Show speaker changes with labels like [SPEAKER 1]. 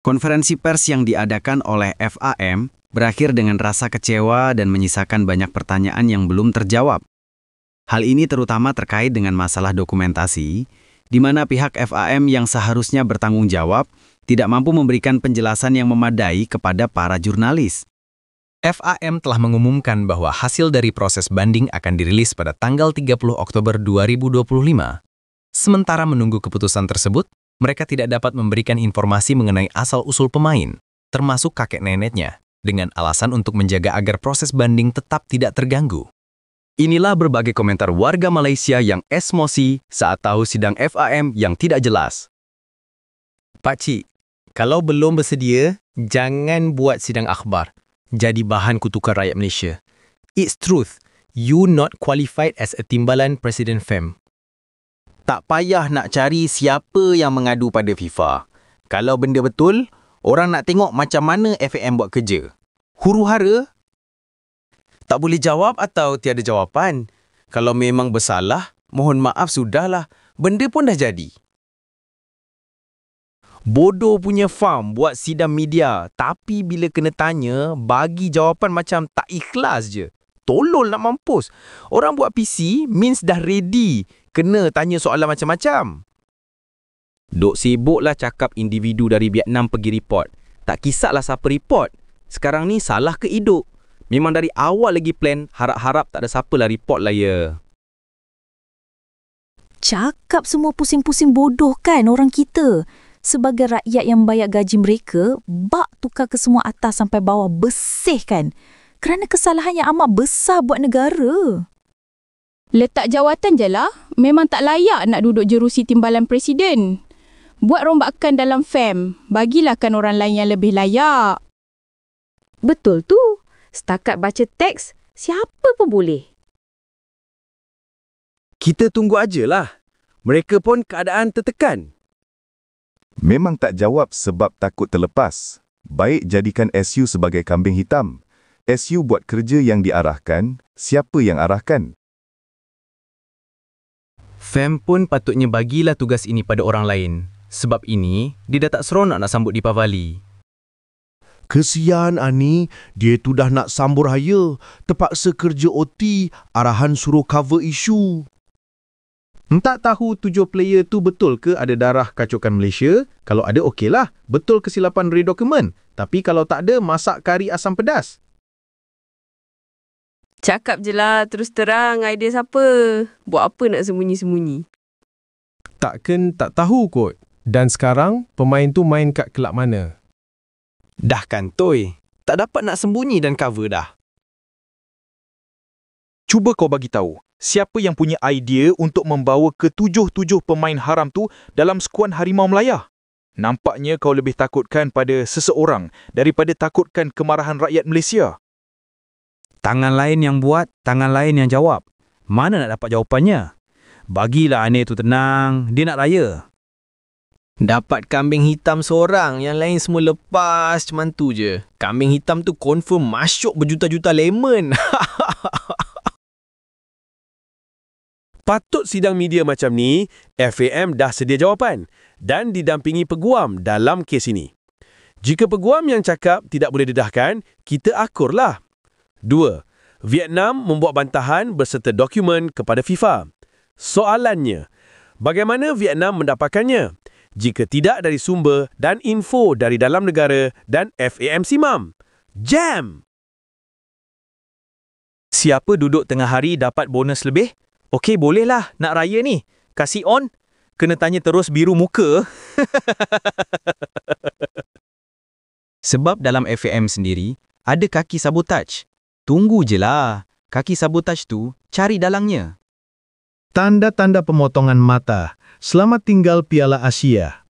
[SPEAKER 1] Konferensi pers yang diadakan oleh FAM berakhir dengan rasa kecewa dan menyisakan banyak pertanyaan yang belum terjawab. Hal ini terutama terkait dengan masalah dokumentasi, di mana pihak FAM yang seharusnya bertanggung jawab tidak mampu memberikan penjelasan yang memadai kepada para jurnalis.
[SPEAKER 2] FAM telah mengumumkan bahwa hasil dari proses banding akan dirilis pada tanggal 30 Oktober 2025. Sementara menunggu keputusan tersebut, mereka tidak dapat memberikan informasi mengenai asal-usul pemain, termasuk kakek neneknya, dengan alasan untuk menjaga agar proses banding tetap tidak terganggu. Inilah berbagai komentar warga Malaysia yang emosi saat tahu sidang FAM yang tidak jelas.
[SPEAKER 3] Pakcik, kalau belum bersedia, jangan buat sidang akhbar. Jadi bahan kutukan rakyat Malaysia. It's truth. You not qualified as a timbalan Presiden FAM.
[SPEAKER 4] Tak payah nak cari siapa yang mengadu pada FIFA. Kalau benda betul, orang nak tengok macam mana FAM buat kerja. Huru-hara? Tak boleh jawab atau tiada jawapan. Kalau memang bersalah, mohon maaf sudahlah. Benda pun dah jadi. Bodoh punya FAM buat sidang media, tapi bila kena tanya, bagi jawapan macam tak ikhlas je. Tolol nak mampus. Orang buat PC means dah ready. Kena tanya soalan macam-macam. Dok sibuklah cakap individu dari Vietnam pergi report. Tak kisahlah siapa report. Sekarang ni salah ke hidup. Memang dari awal lagi plan, harap-harap tak ada siapa lah report lah ya.
[SPEAKER 5] Cakap semua pusing-pusing bodoh kan orang kita. Sebagai rakyat yang bayar gaji mereka, bak tukar ke semua atas sampai bawah bersih kan. Kerana kesalahan yang amat besar buat negara.
[SPEAKER 6] Letak jawatan je lah. Memang tak layak nak duduk jerusi timbalan presiden. Buat rombakan dalam FAM. Bagilahkan orang lain yang lebih layak.
[SPEAKER 7] Betul tu. Setakat baca teks, siapa pun boleh.
[SPEAKER 4] Kita tunggu ajalah. Mereka pun keadaan tertekan.
[SPEAKER 8] Memang tak jawab sebab takut terlepas. Baik jadikan SU sebagai kambing hitam. SU buat kerja yang diarahkan, siapa yang arahkan?
[SPEAKER 3] FAM pun patutnya bagilah tugas ini pada orang lain. Sebab ini, dia dah tak seronok nak sambut Deepavali.
[SPEAKER 9] Kesian Ani, dia tu dah nak sambur raya. Terpaksa kerja OT, arahan suruh cover isu.
[SPEAKER 10] Tak tahu 7 player tu betul ke ada darah kacukan Malaysia? Kalau ada okeylah, betul kesilapan redokumen. Tapi kalau tak ada, masak kari asam pedas.
[SPEAKER 7] Cakap je lah, terus terang idea siapa. Buat apa nak sembunyi-sembunyi?
[SPEAKER 10] Takkan tak tahu kot. Dan sekarang, pemain tu main kat kelab mana?
[SPEAKER 4] Dah kantoi. Tak dapat nak sembunyi dan cover dah.
[SPEAKER 11] Cuba kau bagi tahu, siapa yang punya idea untuk membawa ke-7 pemain haram tu dalam skuad Harimau Melaya? Nampaknya kau lebih takutkan pada seseorang daripada takutkan kemarahan rakyat Malaysia.
[SPEAKER 1] Tangan lain yang buat, tangan lain yang jawab. Mana nak dapat jawapannya? Bagilah Anir tu tenang, dia nak raya.
[SPEAKER 3] Dapat kambing hitam seorang, yang lain semua lepas macam tu je. Kambing hitam tu confirm masuk berjuta-juta lemon.
[SPEAKER 12] Patut sidang media macam ni, FAM dah sedia jawapan dan didampingi peguam dalam kes ini. Jika peguam yang cakap tidak boleh dedahkan, kita akurlah. 2. Vietnam membuat bantahan berserta dokumen kepada FIFA. Soalannya, bagaimana Vietnam mendapatkannya? Jika tidak dari sumber dan info dari dalam negara dan FAM Simam. Jam!
[SPEAKER 3] Siapa duduk tengah hari dapat bonus lebih? Okey, bolehlah nak raya ni. Kasih on. Kena tanya terus biru muka.
[SPEAKER 1] Sebab dalam FAM sendiri, ada kaki sabotaj. Tunggu je lah. Kaki sabotaj tu, cari dalangnya.
[SPEAKER 10] Tanda-tanda pemotongan mata. Selamat tinggal Piala Asia.